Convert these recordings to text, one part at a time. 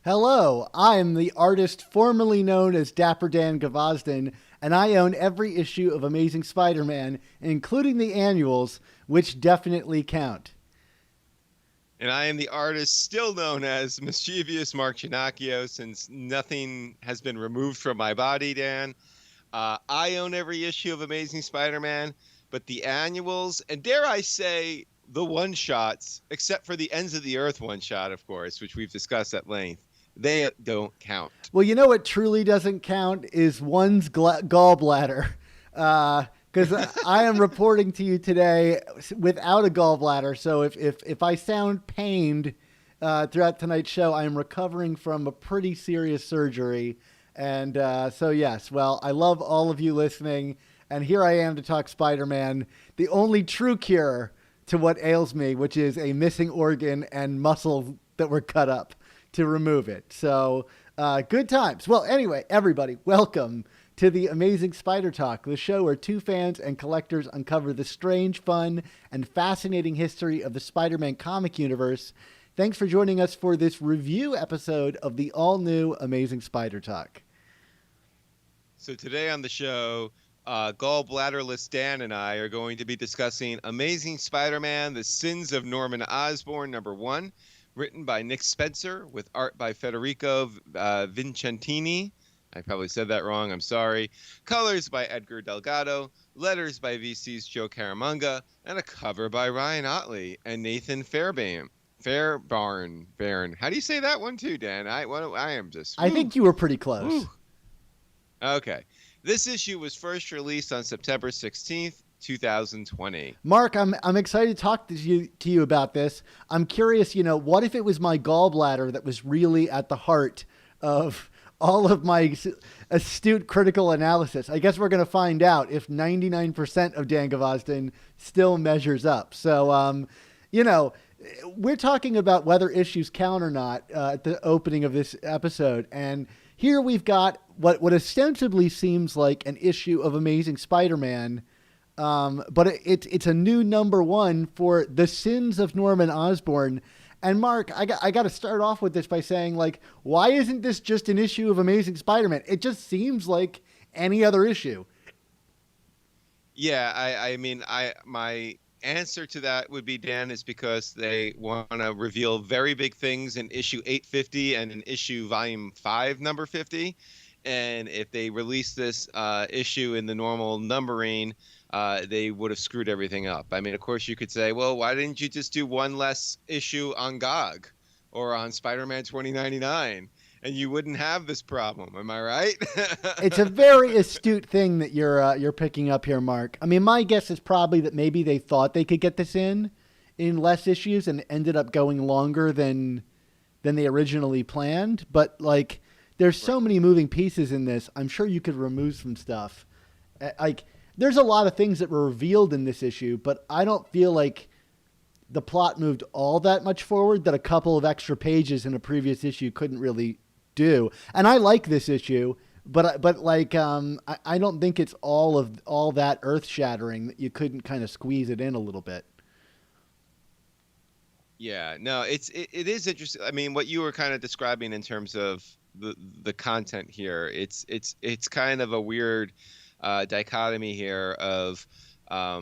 Hello, I'm the artist formerly known as Dapper Dan Gavazden, and I own every issue of Amazing Spider-Man, including the annuals, which definitely count. And I am the artist still known as Mischievous Mark Ginocchio since nothing has been removed from my body, Dan. I own every issue of Amazing Spider-Man, but the annuals, and dare I say, the one-shots, except for the Ends of the Earth one-shot, of course, which we've discussed at length, they don't count. Well, you know what truly doesn't count is one's gallbladder. Because I am reporting to you today without a gallbladder. So if I sound pained throughout tonight's show, I am recovering from a pretty serious surgery. And so, yes, well, I love all of you listening. And here I am to talk Spider-Man, the only true cure to what ails me, which is a missing organ and muscle that were cut up to remove it. So good times. Well, anyway, everybody, welcome to the Amazing Spider Talk, the show where two fans and collectors uncover the strange, fun, and fascinating history of the Spider-Man comic universe. Thanks for joining us for this review episode of the all-new Amazing Spider Talk. So today on the show, gallbladderless Dan and I are going to be discussing Amazing Spider-Man, The Sins of Norman Osborn, #1, written by Nick Spencer, with art by Federico Vicentini. I probably said that wrong. I'm sorry. Colors by Edgar Delgado, letters by VC's Joe Caramagna, and a cover by Ryan Ottley and Nathan Fairbairn. How do you say that one too, Dan? I am just. I think you were pretty close. Woo. Okay. This issue was first released on September 16th, 2020. Mark, I'm excited to talk to you about this. I'm curious, what if it was my gallbladder that was really at the heart of all of my astute critical analysis? I guess we're going to find out if 99% of Dan Gavazden still measures up. So, we're talking about whether issues count or not at the opening of this episode. And here we've got what ostensibly seems like an issue of Amazing Spider-Man, but it's a new #1 for The Sins of Norman Osborn. And Mark, I got to start off with this by saying, why isn't this just an issue of Amazing Spider-Man? It just seems like any other issue. Yeah, my answer to that would be, Dan, is because they want to reveal very big things in issue 850 and in issue volume 5, number 50. And if they release this issue in the normal numbering, they would have screwed everything up. I mean, of course, you could say, well, why didn't you just do one less issue on GOG or on Spider-Man 2099? And you wouldn't have this problem. Am I right? It's a very astute thing that you're picking up here, Mark. I mean, my guess is probably that maybe they thought they could get this in less issues and ended up going longer than they originally planned. But there's so many moving pieces in this. I'm sure you could remove some stuff. There's a lot of things that were revealed in this issue, but I don't feel like the plot moved all that much forward that a couple of extra pages in a previous issue couldn't really do. And I like this issue, but I don't think it's all that earth shattering that you couldn't kind of squeeze it in a little bit. Yeah, no, it is interesting. I mean, what you were kind of describing in terms of the content here, it's kind of a weird dichotomy here of a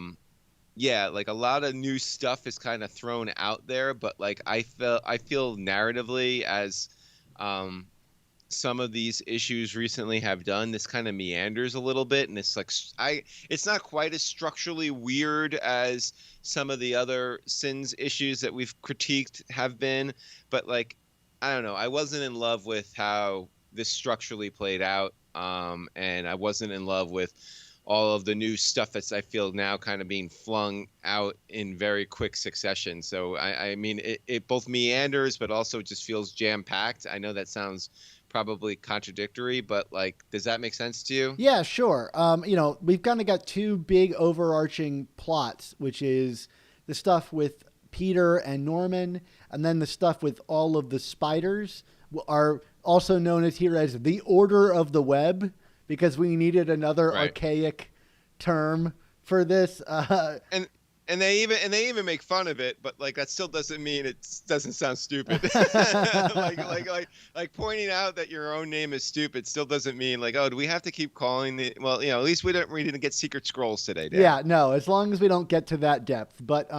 lot of new stuff is kind of thrown out there, but I feel narratively, as some of these issues recently have done, this kind of meanders a little bit, and it's not quite as structurally weird as some of the other Sins issues that we've critiqued have been, but I don't know, I wasn't in love with how this structurally played out, and I wasn't in love with all of the new stuff that's, I feel, now kind of being flung out in very quick succession. So I mean, it both meanders, but also just feels jam-packed. I know that sounds probably contradictory, but does that make sense to you? Yeah, sure. We've kind of got two big overarching plots, which is the stuff with Peter and Norman, and then the stuff with all of the spiders, are also known as here as the Order of the Web, because we needed another archaic term for this. And and they even make fun of it, but like that still doesn't mean it doesn't sound stupid. like pointing out that your own name is stupid still doesn't mean like, oh, do we have to keep calling the well, at least we didn't get secret scrolls today, Dan. Yeah, no, as long as we don't get to that depth. But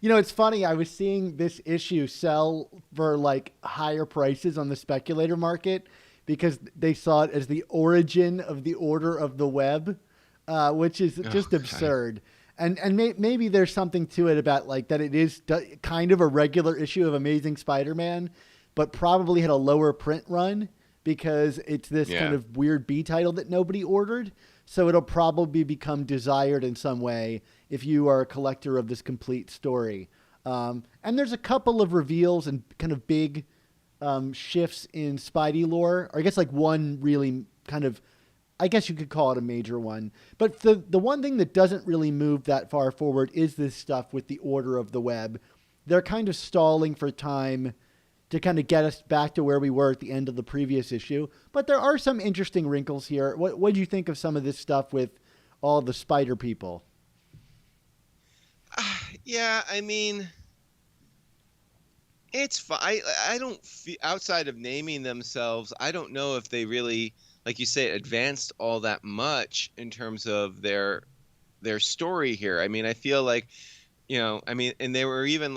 it's funny. I was seeing this issue sell for like higher prices on the speculator market because they saw it as the origin of the Order of the Web, which is just absurd. Maybe there's something to it about like that it is kind of a regular issue of Amazing Spider-Man, but probably had a lower print run because it's this kind of weird B title that nobody ordered. So it'll probably become desired in some way if you are a collector of this complete story. And there's a couple of reveals and kind of big shifts in Spidey lore, or I guess like one really kind of, I guess you could call it a major one. But the one thing that doesn't really move that far forward is this stuff with the Order of the Web. They're kind of stalling for time to kind of get us back to where we were at the end of the previous issue. But there are some interesting wrinkles here. What do you think of some of this stuff with all the spider people? Yeah, I mean, it's fine. I don't feel, outside of naming themselves, I don't know if they really, like you say, advanced all that much in terms of their story here. I mean, I feel like, and they were even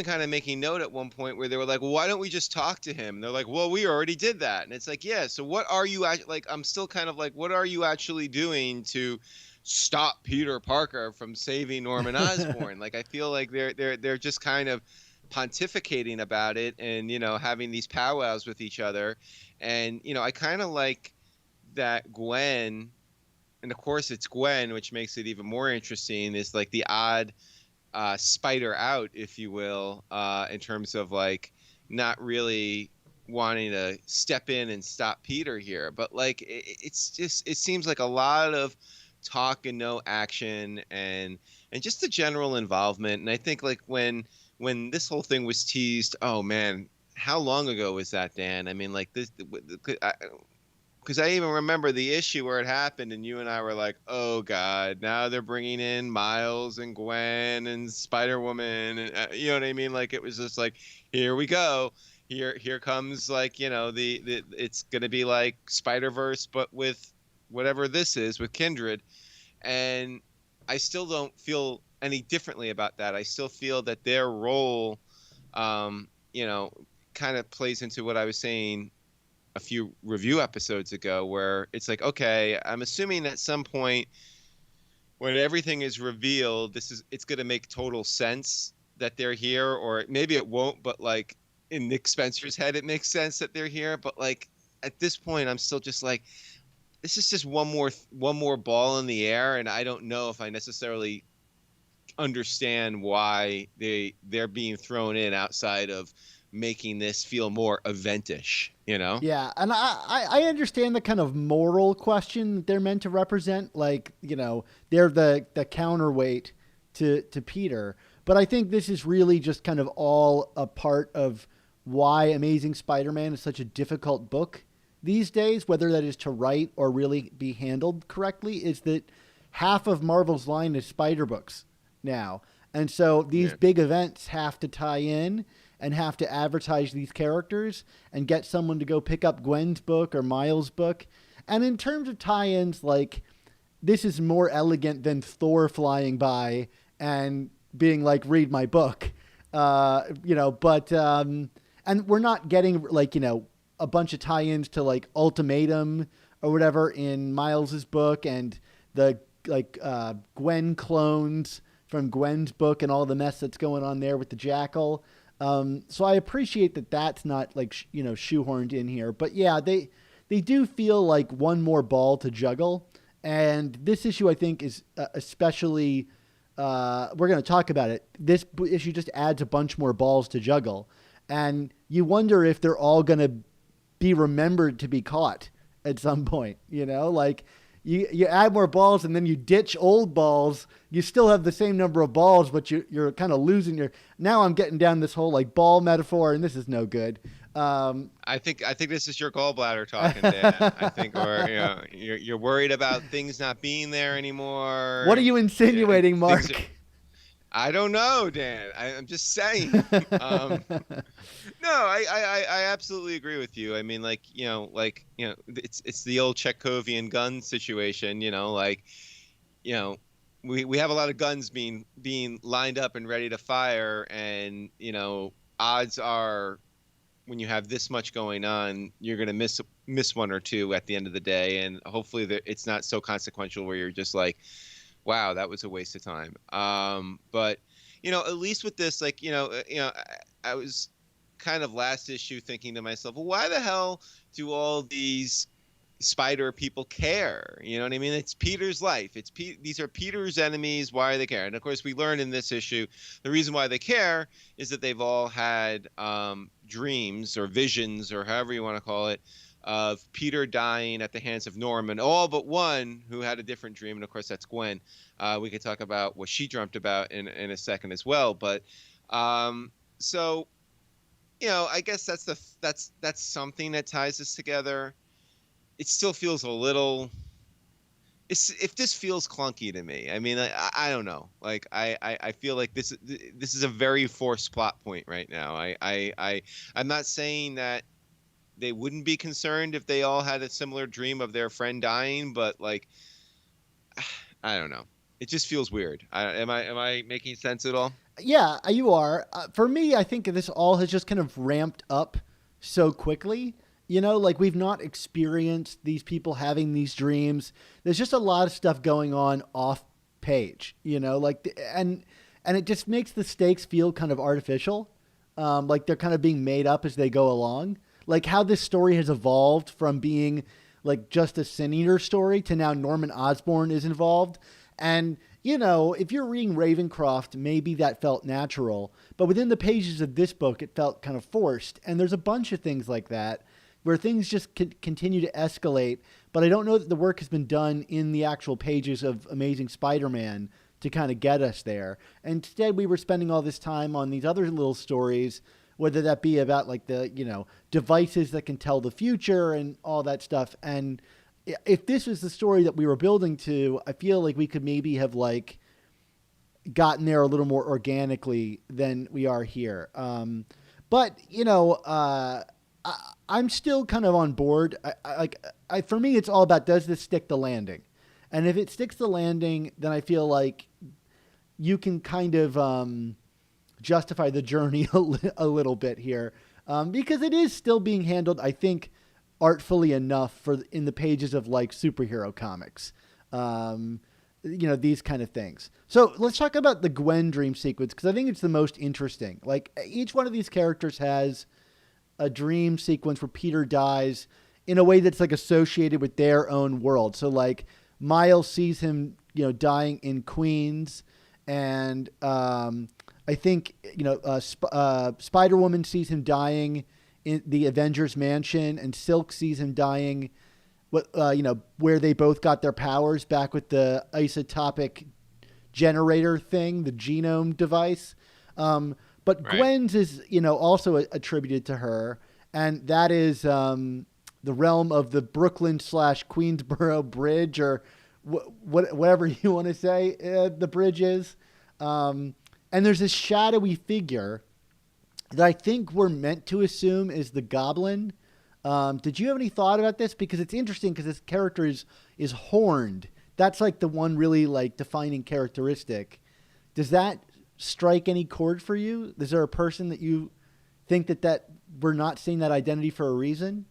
kind of making note at one point where they were like, well, why don't we just talk to him? And they're like, well, we already did that. And it's like, yeah, so what are you like, I'm still kind of like, what are you actually doing to stop Peter Parker from saving Norman Osborn? Like, I feel like they're just kind of pontificating about it and, having these powwows with each other. And, I kind of like that Gwen, and of course it's Gwen, which makes it even more interesting, is like the odd spider out, if you will, in terms of like not really wanting to step in and stop Peter here. But like it seems like a lot of talk and no action and just the general involvement. And I think like when this whole thing was teased, oh man, how long ago was that, Dan? I mean, like this, because I even remember the issue where it happened and you and I were like, oh God, now they're bringing in Miles and Gwen and Spider-Woman. And, you know what I mean? Like, it was just like, here we go. Here comes like, the it's going to be like Spider-Verse, but with whatever this is with Kindred. And I still don't feel any differently about that. I still feel that their role, kind of plays into what I was saying a few review episodes ago, where it's like, okay, I'm assuming at some point when everything is revealed, it's going to make total sense that they're here, or maybe it won't, but like in Nick Spencer's head, it makes sense that they're here. But like at this point, I'm still just like, this is just one more ball in the air, and I don't know if I necessarily understand why they're being thrown in outside of making this feel more eventish, Yeah, and I understand the kind of moral question they're meant to represent. Like, they're the counterweight to Peter. But I think this is really just kind of all a part of why Amazing Spider-Man is such a difficult book these days, whether that is to write or really be handled correctly, is that half of Marvel's line is spider books now. And so these big events have to tie in and have to advertise these characters and get someone to go pick up Gwen's book or Miles' book. And in terms of tie-ins, like, this is more elegant than Thor flying by and being like, read my book. But and we're not getting like, a bunch of tie-ins to like Ultimatum or whatever in Miles's book and the like Gwen clones from Gwen's book and all the mess that's going on there with the Jackal. So I appreciate that that's not like, shoehorned in here, but yeah, they do feel like one more ball to juggle. And this issue, I think, is especially, we're going to talk about it. This issue just adds a bunch more balls to juggle. And you wonder if they're all going to be remembered to be caught at some point, like you add more balls and then you ditch old balls. You still have the same number of balls, but you're kind of losing now I'm getting down this whole like ball metaphor, and this is no good. I think this is your gallbladder talking, Dan. I think, or you're worried about things not being there What are anymore. you Yeah, insinuating, things. Mark? I don't know, Dan. I'm just saying. Um, no, I absolutely agree with you. I mean, like, it's the old Chekhovian gun situation. You know, we have a lot of guns being lined up and ready to fire, and odds are when you have this much going on, you're gonna miss one or two at the end of the day, and hopefully it's not so consequential where you're just like, wow, that was a waste of time. But at least with this, like, I was kind of last issue thinking to myself, well, why the hell do all these spider people care? You know what I mean? It's Peter's life. These are Peter's enemies. Why do they care? And of course, we learned in this issue the reason why they care is that they've all had dreams or visions or however you want to call it of Peter dying at the hands of Norman, all but one who had a different dream, and of course that's Gwen. We could talk about what she dreamt about in a second as well. But so I guess that's something that ties us together. It still feels a little. If this feels clunky to me. I mean, I don't know. Like I feel like this is a very forced plot point right now. I'm not saying that they wouldn't be concerned if they all had a similar dream of their friend dying, but like I don't know. It just feels weird. Am I making sense at all? Yeah, you are. For me, I think this all has just kind of ramped up so quickly. Like we've not experienced these people having these dreams. There's just a lot of stuff going on off page, and it just makes the stakes feel kind of artificial. Like they're kind of being made up as they go along. Like how this story has evolved from being like just a Sin Eater story to now Norman Osborn is involved. And, if you're reading Ravencroft, maybe that felt natural. But within the pages of this book, it felt kind of forced. And there's a bunch of things like that where things just continue to escalate. But I don't know that the work has been done in the actual pages of Amazing Spider-Man to kind of get us there. Instead, we were spending all this time on these other little stories, whether that be about like the, devices that can tell the future and all that stuff. And if this was the story that we were building to, I feel like we could maybe have like gotten there a little more organically than we are here. But I'm still kind of on board. For me, it's all about, does this stick the landing? And if it sticks the landing, then I feel like you can kind of justify the journey a little bit here, because it is still being handled, I think, artfully enough for in the pages of like superhero comics, these kind of things. So let's talk about the Gwen dream sequence, because I think it's the most interesting. Like each one of these characters has a dream sequence where Peter dies in a way that's like associated with their own world. So like Miles sees him, dying in Queens, and I think Spider-Woman sees him dying in the Avengers Mansion, and Silk sees him dying, where they both got their powers back with the isotopic generator thing, the genome device. But Right. Gwen's is, also attributed to her, and that is the realm of the Brooklyn/Queensboro Bridge, or whatever you want to say the bridge is. And there's this shadowy figure that I think we're meant to assume is the Goblin. Did you have any thought about this? Because it's interesting because this character is horned. That's like the one really like defining characteristic. Does that strike any chord for you? Is there a person that you think that we're not seeing that identity for a reason?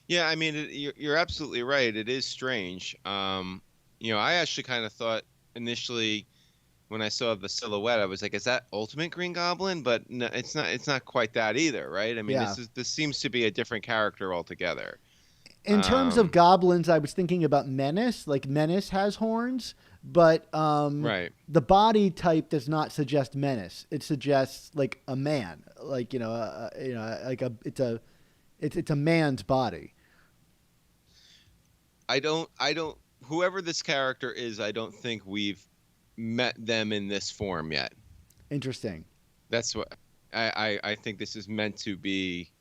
Yeah, I mean, you're absolutely right. It is strange. I actually kind of thought initially when I saw the silhouette, I was like, "Is that Ultimate Green Goblin?" But no, it's not. It's not quite that either, right? I mean, Yeah. this seems to be a different character altogether. In terms of Um, goblins, I was thinking about Menace. Like Menace has horns, but right. the body type does not suggest Menace. It suggests like a man, like like it's a man's body. I don't. Whoever this character is, I don't think we've met them in this form yet. Interesting. That's what I think this is meant to be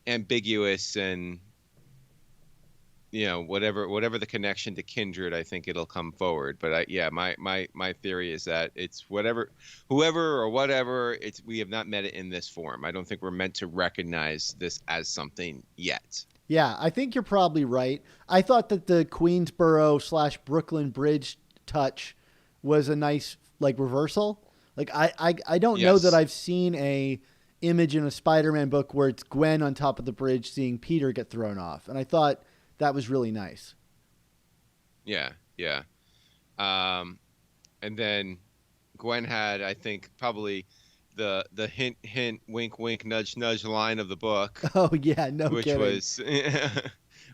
ambiguous and whatever the connection to kindred, I think it'll come forward. But my theory is that it's whoever or whatever. We have not met it in this form. I don't think we're meant to recognize this as something yet. Yeah, I think you're probably right. I thought that the Queensboro/Brooklyn Bridge touch was a nice reversal. I don't know that I've seen a image in a Spider-Man book where it's Gwen on top of the bridge seeing Peter get thrown off, and I thought that was really nice. Yeah. And then Gwen had, I think, probably the hint, hint, wink, wink, nudge, nudge line of the book. Oh yeah, no which kidding.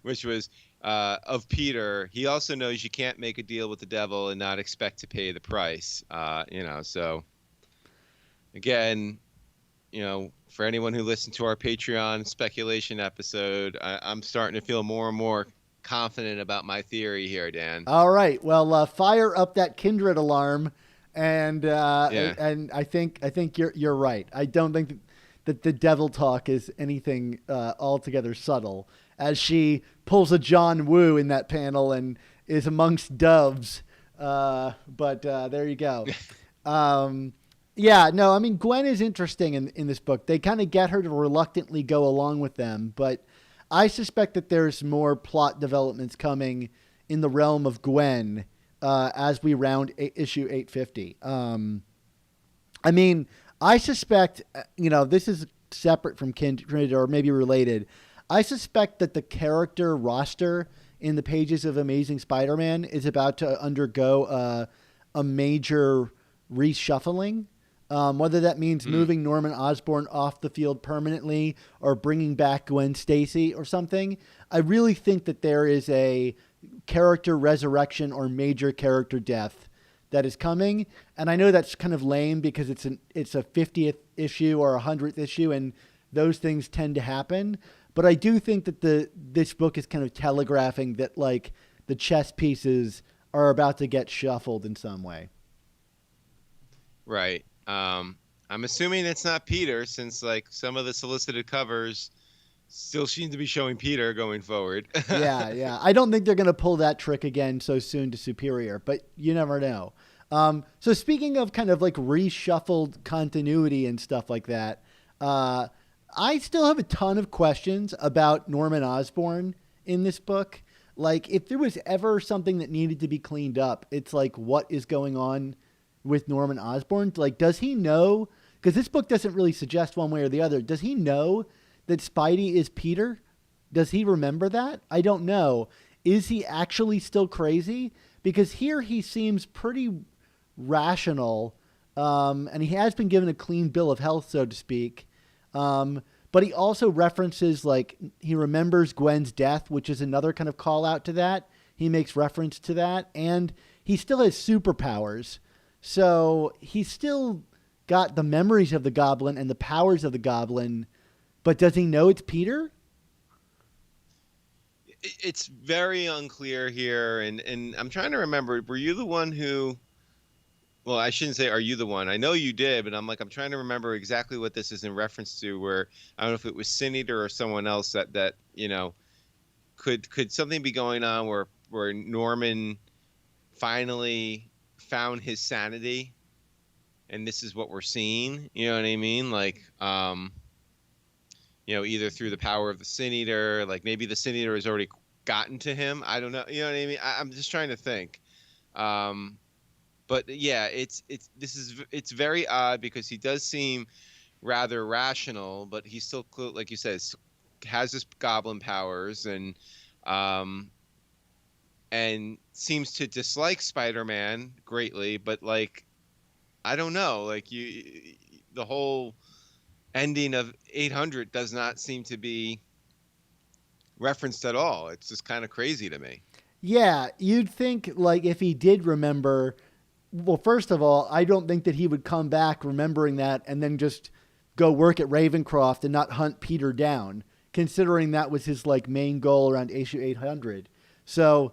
Which was of Peter. He also knows you can't make a deal with the devil and not expect to pay the price. So again, for anyone who listened to our Patreon speculation episode, I'm starting to feel more and more confident about my theory here, Dan. All right, well, fire up that kindred alarm, and I think you're right. I don't think that the devil talk is anything altogether subtle, as she pulls a John Woo in that panel and is amongst doves. But there you go. Yeah, no, I mean, Gwen is interesting in this book. They kind of get her to reluctantly go along with them, but I suspect that there's more plot developments coming in the realm of Gwen as we round issue 850. I mean, I suspect, this is separate from Kindred or maybe related. I suspect that the character roster in the pages of Amazing Spider-Man is about to undergo a major reshuffling. Whether that means moving Norman Osborn off the field permanently or bringing back Gwen Stacy or something. I really think that there is a character resurrection or major character death that is coming. And I know that's kind of lame because it's a 50th issue or a 100th issue, and those things tend to happen. But I do think that this book is kind of telegraphing that the chess pieces are about to get shuffled in some way. Right. I'm assuming it's not Peter, since some of the solicited covers still seem to be showing Peter going forward. Yeah. I don't think they're going to pull that trick again so soon to Superior, but you never know. So speaking of kind of reshuffled continuity and stuff like that, I still have a ton of questions about Norman Osborn in this book. If there was ever something that needed to be cleaned up, it's what is going on with Norman Osborn? Does he know? Because this book doesn't really suggest one way or the other. Does he know that Spidey is Peter? Does he remember that? I don't know. Is he actually still crazy? Because here he seems pretty rational, and he has been given a clean bill of health, so to speak. But he also references, he remembers Gwen's death, which is another kind of call out to that. He makes reference to that. And he still has superpowers. So he's still got the memories of the Goblin and the powers of the Goblin, but does he know it's Peter? It's very unclear here, and I'm trying to remember. Were you the one who? Well, I shouldn't say, are you the one? I know you did, but I'm trying to remember exactly what this is in reference to. Where I don't know if it was Sin Eater or someone else that could something be going on where Norman finally found his sanity, and this is what we're seeing. You know what I mean? Either through the power of the Sin Eater, maybe the Sin Eater has already gotten to him. I don't know. You know what I mean? I'm just trying to think. But yeah, it's very odd because he does seem rather rational, but he's still, like you said, has his goblin powers and seems to dislike Spider-Man greatly, but I don't know, the whole ending of 800 does not seem to be referenced at all. It's just kind of crazy to me. Yeah, you'd think if he did remember, well, first of all, I don't think that he would come back remembering that and then just go work at Ravencroft and not hunt Peter down, considering that was his main goal around issue 800. So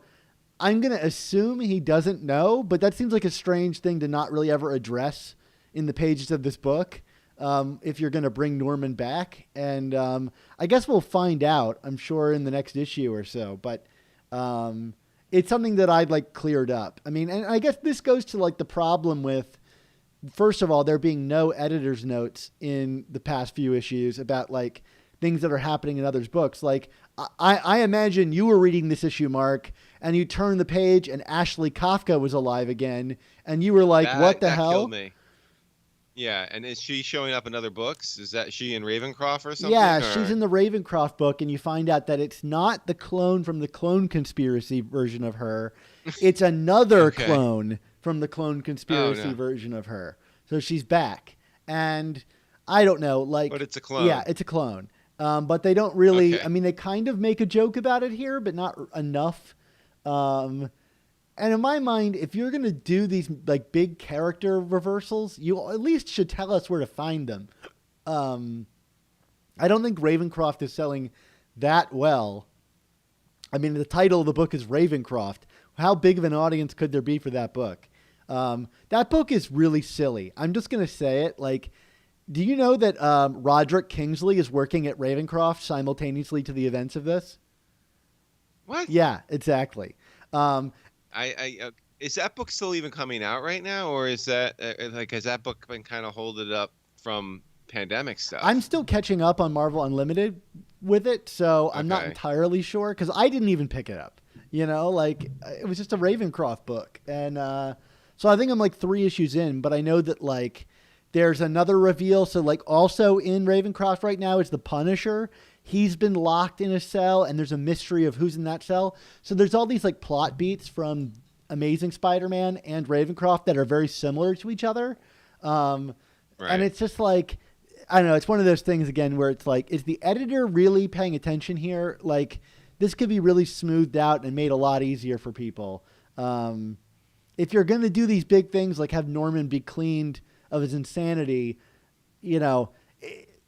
I'm going to assume he doesn't know, but that seems like a strange thing to not really ever address in the pages of this book. if you're going to bring Norman back. And I guess we'll find out, I'm sure, in the next issue or so. But it's something that I'd like cleared up. I mean, and I guess this goes to like the problem with, first of all, there being no editor's notes in the past few issues about like things that are happening in others' books. Like I imagine you were reading this issue, Mark, and you turned the page and Ashley Kafka was alive again. And you were like, what the hell? That killed me. Yeah, and is she showing up in other books? Is that she in Ravencroft or something? Yeah, she's in the Ravencroft book, and you find out that it's not the clone from the Clone Conspiracy version of her. It's another clone from the Clone Conspiracy version of her. So she's back. And I don't know, like... But it's a clone. Yeah, it's a clone. But they don't really... I mean, they kind of make a joke about it here, but not enough. And in my mind, if you're going to do these like big character reversals, you at least should tell us where to find them. I don't think Ravencroft is selling that well. I mean, the title of the book is Ravencroft. How big of an audience could there be for that book? That book is really silly. I'm just going to say it. Like, do you know that Roderick Kingsley is working at Ravencroft simultaneously to the events of this? What? Yeah, exactly. Is that book still even coming out right now, or is that has that book been kind of holding up from pandemic stuff? I'm still catching up on Marvel Unlimited with it, so I'm not entirely sure because I didn't even pick it up. You know, like it was just a Ravencroft book, and so I think I'm like 3 issues in, but I know that like there's another reveal. So like also in Ravencroft right now is the Punisher. He's been locked in a cell, and there's a mystery of who's in that cell. So there's all these like plot beats from Amazing Spider-Man and Ravencroft that are very similar to each other. And it's just like, I don't know, it's one of those things again where it's like, is the editor really paying attention here? Like this could be really smoothed out and made a lot easier for people. If you're going to do these big things, like have Norman be cleaned of his insanity, you know,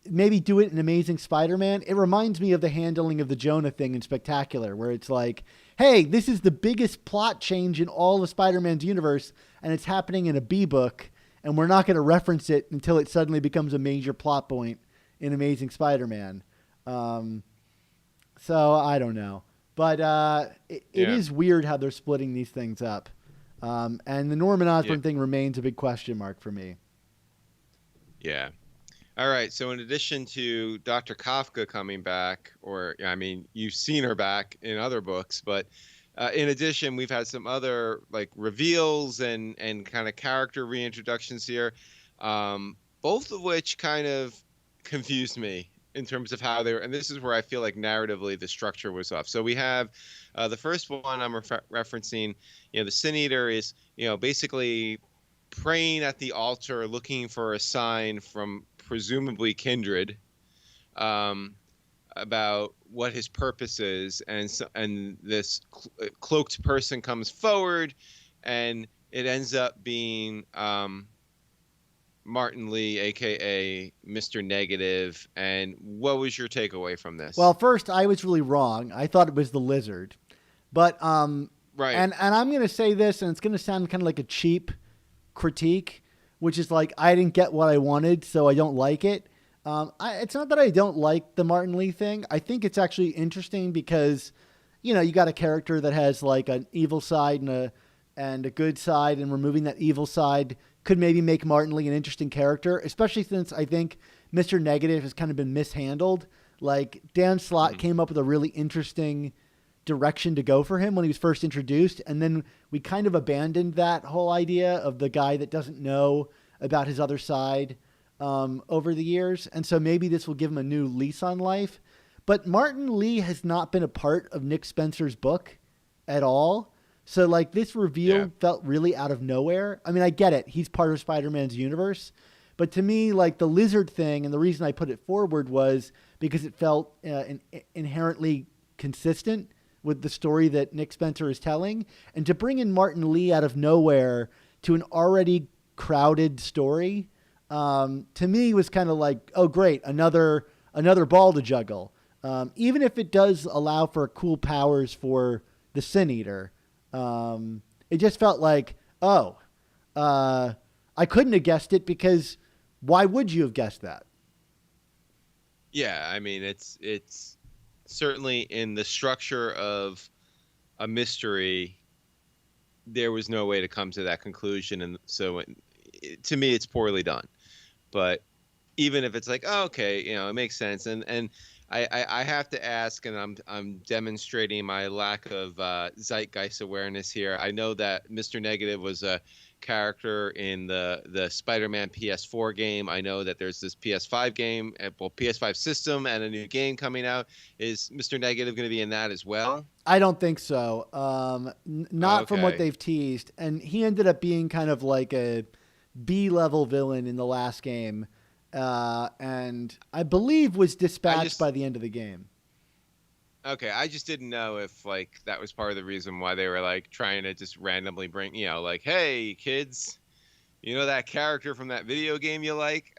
maybe do it in Amazing Spider-Man. It reminds me of the handling of the Jonah thing in Spectacular, where it's like, hey, this is the biggest plot change in all of Spider-Man's universe, and it's happening in a B book, and we're not going to reference it until it suddenly becomes a major plot point in Amazing Spider-Man. So I don't know. But it is weird how they're splitting these things up. And the Norman Osborn thing remains a big question mark for me. Yeah. All right, so in addition to Dr. Kafka coming back, or I mean, you've seen her back in other books, but in addition, we've had some other like reveals and kind of character reintroductions here, both of which kind of confused me in terms of how they were, and this is where I feel like narratively the structure was off. So we have the first one I'm referencing, the Sin Eater is, basically praying at the altar looking for a sign from presumably Kindred about what his purpose is, and this cloaked person comes forward, and it ends up being Martin Lee, aka Mr. Negative. And what was your takeaway from this? Well, first, I was really wrong. I thought it was the Lizard, but right. And I'm going to say this, and it's going to sound kind of like a cheap critique, which is like, I didn't get what I wanted, so I don't like it. It's not that I don't like the Martin Lee thing. I think it's actually interesting because, you got a character that has like an evil side and a good side, and removing that evil side could maybe make Martin Lee an interesting character, especially since I think Mr. Negative has kind of been mishandled. Like Dan Slott came up with a really interesting direction to go for him when he was first introduced, and then we kind of abandoned that whole idea of the guy that doesn't know about his other side over the years. And so maybe this will give him a new lease on life. But Martin Lee has not been a part of Nick Spencer's book at all. So like this reveal felt really out of nowhere. I mean, I get it. He's part of Spider-Man's universe. But to me, like the Lizard thing, and the reason I put it forward was because it felt inherently consistent with the story that Nick Spencer is telling. And to bring in Martin Lee out of nowhere to an already crowded story, to me was kind of like, oh great, another ball to juggle. Even if it does allow for cool powers for the Sin Eater, it just felt like, I couldn't have guessed it because Why would you have guessed that? Yeah, I mean it's certainly in the structure of a mystery. There was no way to come to that conclusion, and so to me, it's poorly done. But even if it's like, oh, okay, it makes sense, and I have to ask, and I'm demonstrating my lack of zeitgeist awareness here. I know that Mr. Negative was a character in the Spider-Man PS4 game. I know that there's this PS5 game, well, PS5 system, and a new game coming out. Is Mr. Negative going to be in that as well? I don't think so. Not from what Okay. they've teased. And he ended up being kind of like a B-level villain in the last game. And I believe was dispatched by the end of the game. Okay, I just didn't know if like that was part of the reason why they were like trying to just randomly bring, like, hey kids, that character from that video game you like?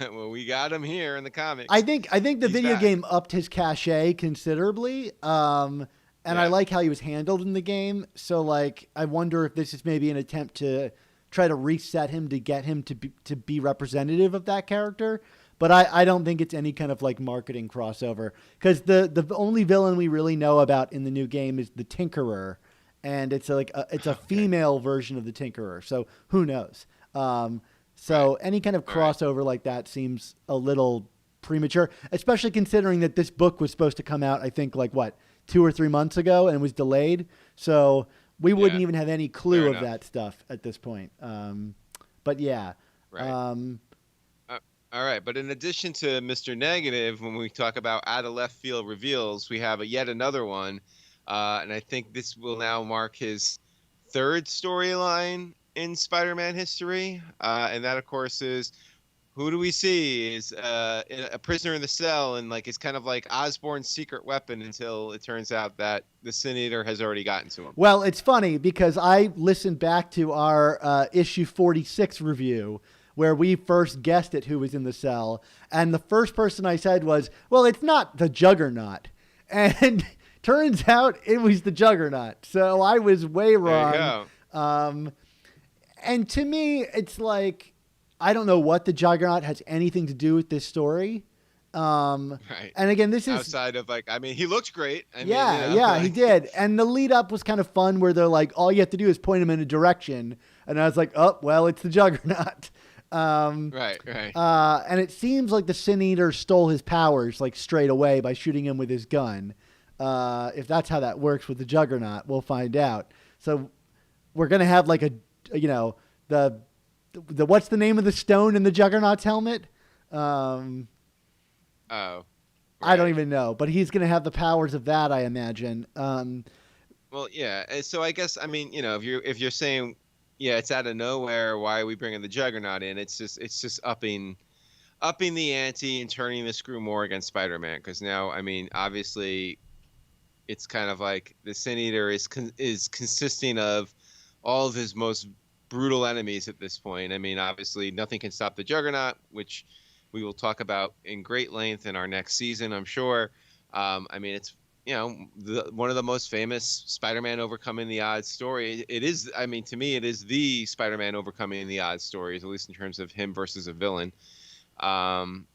Well, we got him here in the comics. I think the He's video back. game upped his cachet considerably. And I Yeah. like how he was handled in the game. So like, I wonder if this is maybe an attempt to try to reset him to get him to be representative of that character. But I don't think it's any kind of like marketing crossover, because the only villain we really know about in the new game is the Tinkerer, and it's like it's a female version of the Tinkerer. So who knows? So Right. any kind of All right. crossover like that seems a little premature, especially considering that this book was supposed to come out, I think, like what, 2 or 3 months ago, and was delayed. So we wouldn't Yeah. even have any clue Fair of enough. that stuff at this point. But yeah. Right. Um, All right. But in addition to Mr. Negative, when we talk about out of left field reveals, we have yet another one, and I think this will now mark his third storyline in Spider-Man history, and that, of course, is who do we see? Is a prisoner in the cell, and like it's kind of like Osborn's secret weapon until it turns out that the Sin Eater has already gotten to him. Well, it's funny because I listened back to our issue 46 review where we first guessed at who was in the cell. And the first person I said was, well, it's not the Juggernaut. And turns out it was the Juggernaut. So I was way There you wrong. go. And to me, it's like, I don't know what the Juggernaut has anything to do with this story. Right. And again, this is Outside of like, I mean, he looked great. I yeah, mean, yeah, he did. And the lead up was kind of fun where they're like, all you have to do is point him in a direction. And I was like, oh, well, it's the Juggernaut. Right, right. And it seems like the Sin Eater stole his powers like straight away by shooting him with his gun. If that's how that works with the Juggernaut, we'll find out. So we're going to have like the what's the name of the stone in the Juggernaut's helmet? Oh. I don't Right. even know, but he's going to have the powers of that, I imagine. Well, yeah. And so I guess I mean, if you're saying, yeah, it's out of nowhere, why are we bringing the Juggernaut in? It's just upping the ante and turning the screw more against Spider-Man, because now, I mean, obviously, it's kind of like the Sin Eater is consisting of all of his most brutal enemies at this point. I mean, obviously, nothing can stop the Juggernaut, which we will talk about in great length in our next season, I'm sure. I mean, it's one of the most famous Spider-Man overcoming the odds story. It is, I mean, to me, it is the Spider-Man overcoming the odds stories, at least in terms of him versus a villain.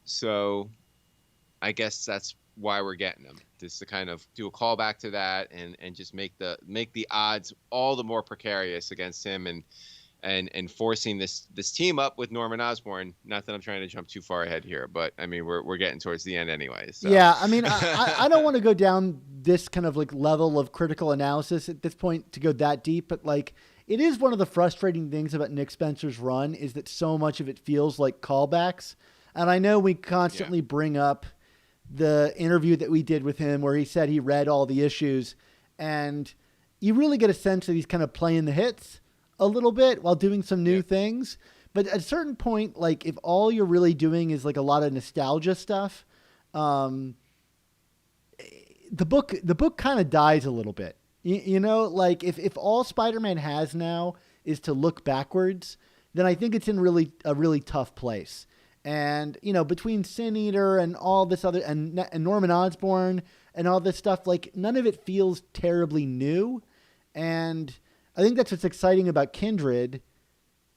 So I guess that's why we're getting them, just to kind of do a callback to that and just make the odds all the more precarious against him and forcing this team up with Norman Osborn. Not that I'm trying to jump too far ahead here, but I mean we're getting towards the end anyway. So. Yeah, I mean, I don't want to go down this kind of like level of critical analysis at this point to go that deep, but like it is one of the frustrating things about Nick Spencer's run is that so much of it feels like callbacks. And I know we constantly bring up the interview that we did with him where he said he read all the issues, and you really get a sense that he's kind of playing the hits a little bit while doing some new things. But at a certain point, like if all you're really doing is like a lot of nostalgia stuff, the book kind of dies a little bit. Like if all Spider-Man has now is to look backwards, then I think it's in a really tough place. And, between Sin Eater and all this other, and Norman Osborn and all this stuff, like none of it feels terribly new. And I think that's what's exciting about Kindred,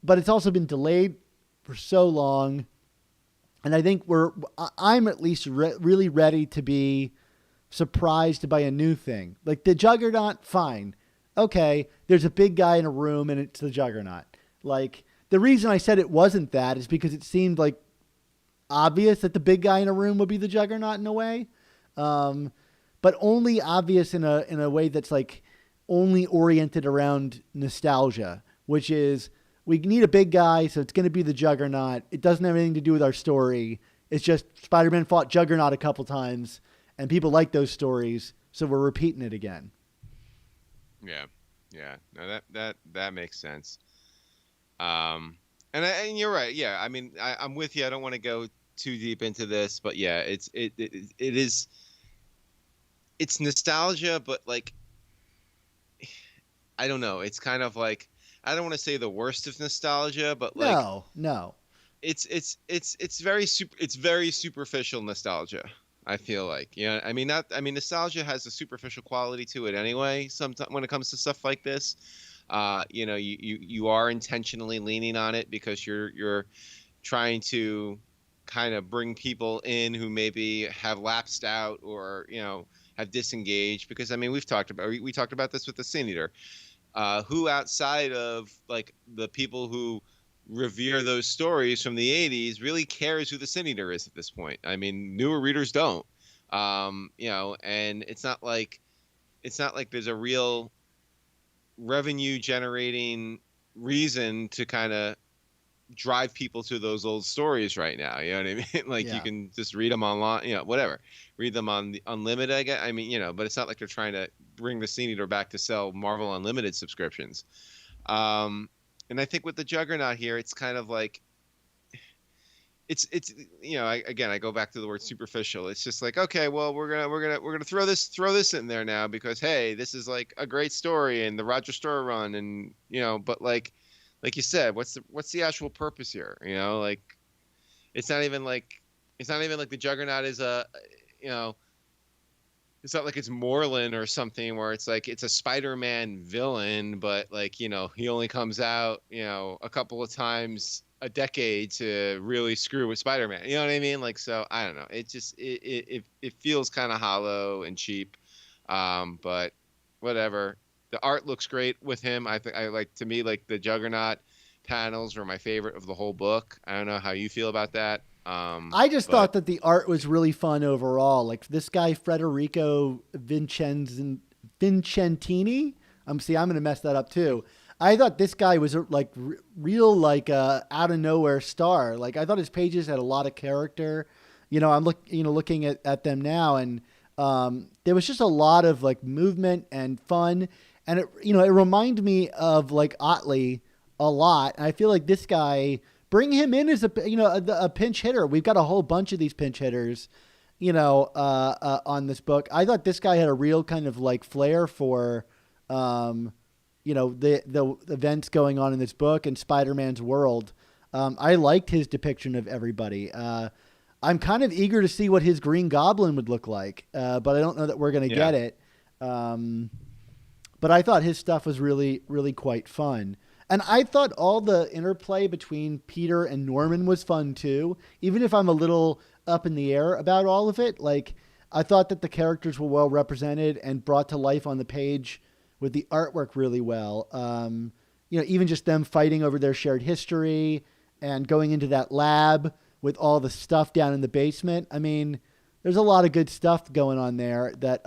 but it's also been delayed for so long. And I think I'm at least really ready to be surprised by a new thing. Like the Juggernaut, fine. Okay, there's a big guy in a room and it's the Juggernaut. Like the reason I said it wasn't that is because it seemed like obvious that the big guy in a room would be the Juggernaut in a way. But only obvious in a way that's like only oriented around nostalgia, which is we need a big guy, so it's going to be the Juggernaut. It doesn't have anything to do with our story. It's just Spider-Man fought Juggernaut a couple times, and people like those stories, so we're repeating it again. Yeah, yeah. No, that makes sense. And you're right. Yeah, I mean, I'm with you. I don't want to go too deep into this, but yeah, it's nostalgia, but like I don't know. It's kind of like I don't want to say the worst of nostalgia, but like No. it's very superficial nostalgia. I feel like, I mean nostalgia has a superficial quality to it anyway. Sometimes when it comes to stuff like this, you are intentionally leaning on it because you're trying to kind of bring people in who maybe have lapsed out or have disengaged. Because I mean we talked about this with the Sin Eater. Who outside of like the people who revere those stories from the 80s really cares who the Sin Eater is at this point? I mean, newer readers don't. And it's not like there's a real revenue generating reason to kind of drive people to those old stories right now. You know what I mean? Like you can just read them online, whatever. Read them on the Unlimited, I guess. I mean, but it's not like they're trying to bring the Sin Eater back to sell Marvel Unlimited subscriptions. And I think with the Juggernaut here, it's kind of like it's I go back to the word superficial. It's just like, okay, well, we're gonna throw this in there now because hey, this is like a great story and the Roger Story run, and but like you said, what's the actual purpose here? Like it's not even like the Juggernaut is it's not like it's Moreland or something where it's like it's a Spider-Man villain, but like he only comes out a couple of times a decade to really screw with Spider-Man. You know what I mean? Like, so I don't know. It just it feels kind of hollow and cheap, but whatever. The art looks great with him. To me like the Juggernaut panels were my favorite of the whole book. I don't know how you feel about that. I just thought that the art was really fun overall. Like this guy Federico Vicentini. I'm going to mess that up too. I thought this guy was like real, like out of nowhere star. Like I thought his pages had a lot of character. I'm looking at them now, and there was just a lot of like movement and fun, and it reminded me of like Ottley a lot. And I feel like this guy. Bring him in as a pinch hitter. We've got a whole bunch of these pinch hitters, on this book. I thought this guy had a real kind of like flair for, the events going on in this book and Spider-Man's world. I liked his depiction of everybody. I'm kind of eager to see what his Green Goblin would look like, but I don't know that we're going to get it. But I thought his stuff was really, really quite fun. And I thought all the interplay between Peter and Norman was fun too, even if I'm a little up in the air about all of it. Like I thought that the characters were well represented and brought to life on the page with the artwork really well. Even just them fighting over their shared history and going into that lab with all the stuff down in the basement. I mean, there's a lot of good stuff going on there that,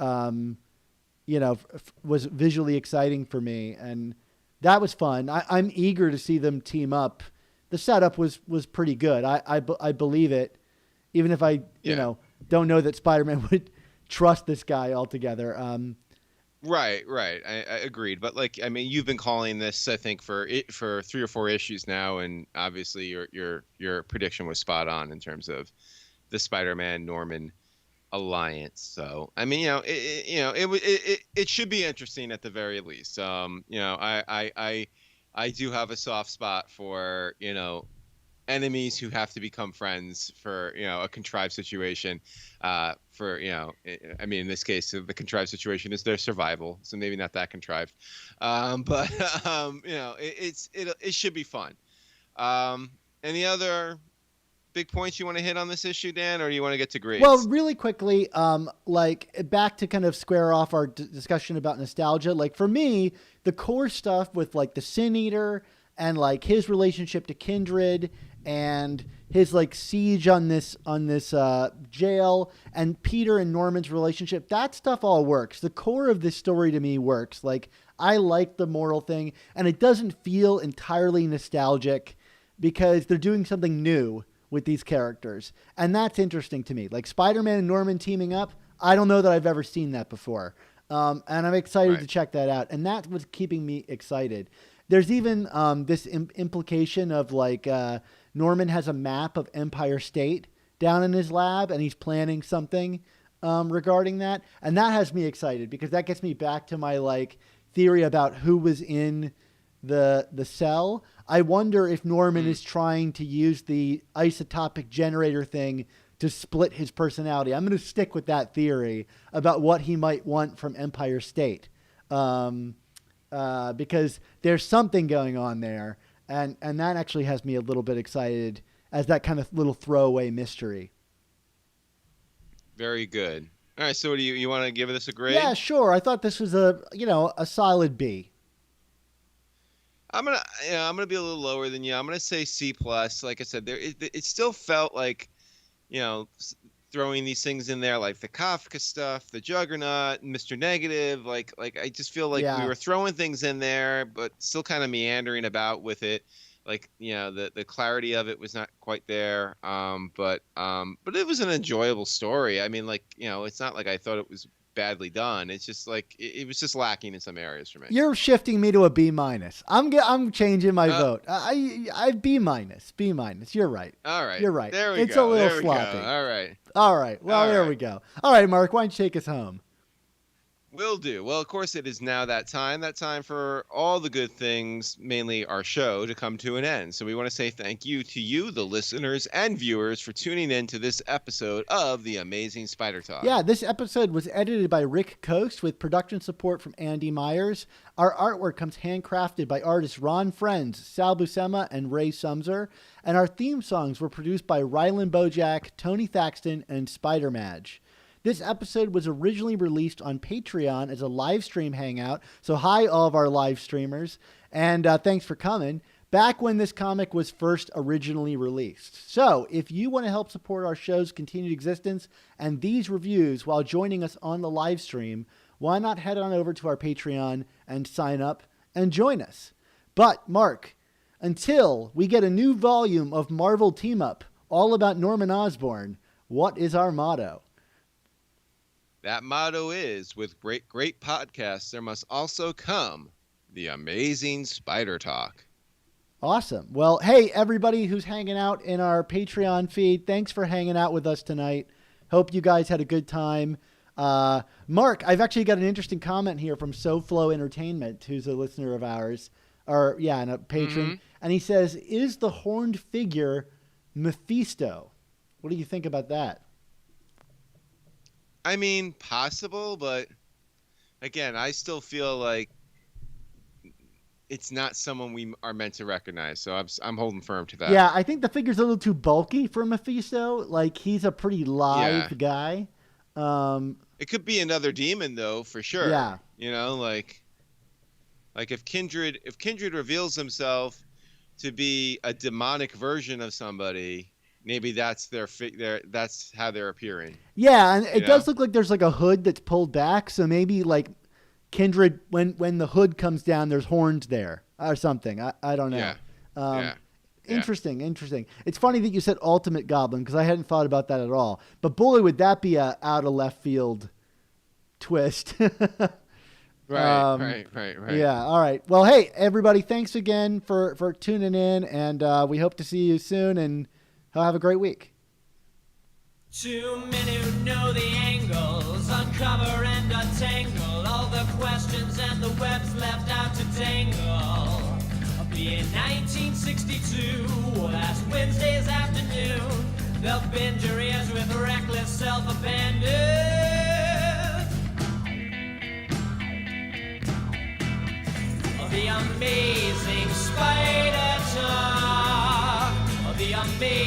was visually exciting for me. And that was fun. I'm eager to see them team up. The setup was pretty good. I believe it, even if I don't know that Spider-Man would trust this guy altogether. Right. I agreed. But like, I mean, you've been calling this, I think, for 3 or 4 issues now, and obviously your prediction was spot on in terms of the Spider-Man Norman alliance. So I mean, it should be interesting at the very least. I do have a soft spot for enemies who have to become friends for a contrived situation. I mean, in this case, the contrived situation is their survival, so maybe not that contrived. But it should be fun. Any other big points you want to hit on this issue, Dan, or do you want to get to grades? Well, really quickly, like back to kind of square off our discussion about nostalgia. Like for me, the core stuff with like the Sin Eater and like his relationship to Kindred and his like siege on this jail and Peter and Norman's relationship, that stuff all works. The core of this story to me works. Like I like the moral thing, and it doesn't feel entirely nostalgic because they're doing something new with these characters. And that's interesting to me. Like Spider-Man and Norman teaming up, I don't know that I've ever seen that before. And I'm excited to check that out. And that's what's keeping me excited. There's even this implication of like Norman has a map of Empire State down in his lab, and he's planning something regarding that. And that has me excited because that gets me back to my like theory about who was in the cell. I wonder if Norman is trying to use the isotopic generator thing to split his personality. I'm going to stick with that theory about what he might want from Empire State. Because there's something going on there. And that actually has me a little bit excited as that kind of little throwaway mystery. Very good. All right. So what do you want to give this a grade? Yeah, sure. I thought this was a solid B. I'm gonna be a little lower than you. I'm gonna say C+. Like I said, it still felt like, throwing these things in there like the Kafka stuff, the Juggernaut, Mr. Negative. Like I just feel like we were throwing things in there, but still kind of meandering about with it. Like the clarity of it was not quite there. But it was an enjoyable story. I mean, it's not like I thought it was badly done. It's just like it was just lacking in some areas for me. You're shifting me to a B-. I'm changing my vote. I B-. You're right. All right. You're right. There we go. It's a little there sloppy. All right. Well, there we go. All right, Mark, why don't you take us home? Will do. Well, of course, it is now that time for all the good things, mainly our show, to come to an end. So we want to say thank you to you, the listeners and viewers, for tuning in to this episode of The Amazing Spider Talk. Yeah, this episode was edited by Rick Coste with production support from Andy Myers. Our artwork comes handcrafted by artists Ron Frenz, Sal Buscema, and Ray Sumser. And our theme songs were produced by Ryland Bojack, Tony Thaxton, and Spider-Maj. This episode was originally released on Patreon as a live stream hangout. So hi, all of our live streamers. And thanks for coming. Back when this comic was first originally released. So if you want to help support our show's continued existence and these reviews while joining us on the live stream, why not head on over to our Patreon and sign up and join us? But Mark, until we get a new volume of Marvel Team Up all about Norman Osborn, what is our motto? That motto is, with great podcasts, there must also come the amazing Spider Talk. Awesome. Well, hey, everybody who's hanging out in our Patreon feed, thanks for hanging out with us tonight. Hope you guys had a good time. Mark, I've actually got an interesting comment here from SoFlo Entertainment, who's a listener of ours, and a patron. Mm-hmm. And he says, is the horned figure Mephisto? What do you think about that? I mean, possible, but again, I still feel like it's not someone we are meant to recognize. So I'm holding firm to that. Yeah, I think the figure's a little too bulky for Mephisto. Like, he's a pretty lithe guy. It could be another demon, though, for sure. Yeah. Like if Kindred reveals himself to be a demonic version of somebody, maybe that's that's how they're appearing. Yeah, and it does look like there's like a hood that's pulled back, so maybe like Kindred, when the hood comes down, there's horns there or something. I don't know. Yeah. Interesting. It's funny that you said Ultimate Goblin because I hadn't thought about that at all. But boy, would that be a out of left field twist. Right. Yeah. All right. Well, hey, everybody, thanks again for tuning in, and we hope to see you soon. And have a great week. Too many who know the angles, uncover and untangle all the questions and the webs left out to tangle. Being 1962, last Wednesday's afternoon, they'll bend your ears with reckless self-abandon. The amazing Spider Talk. The amazing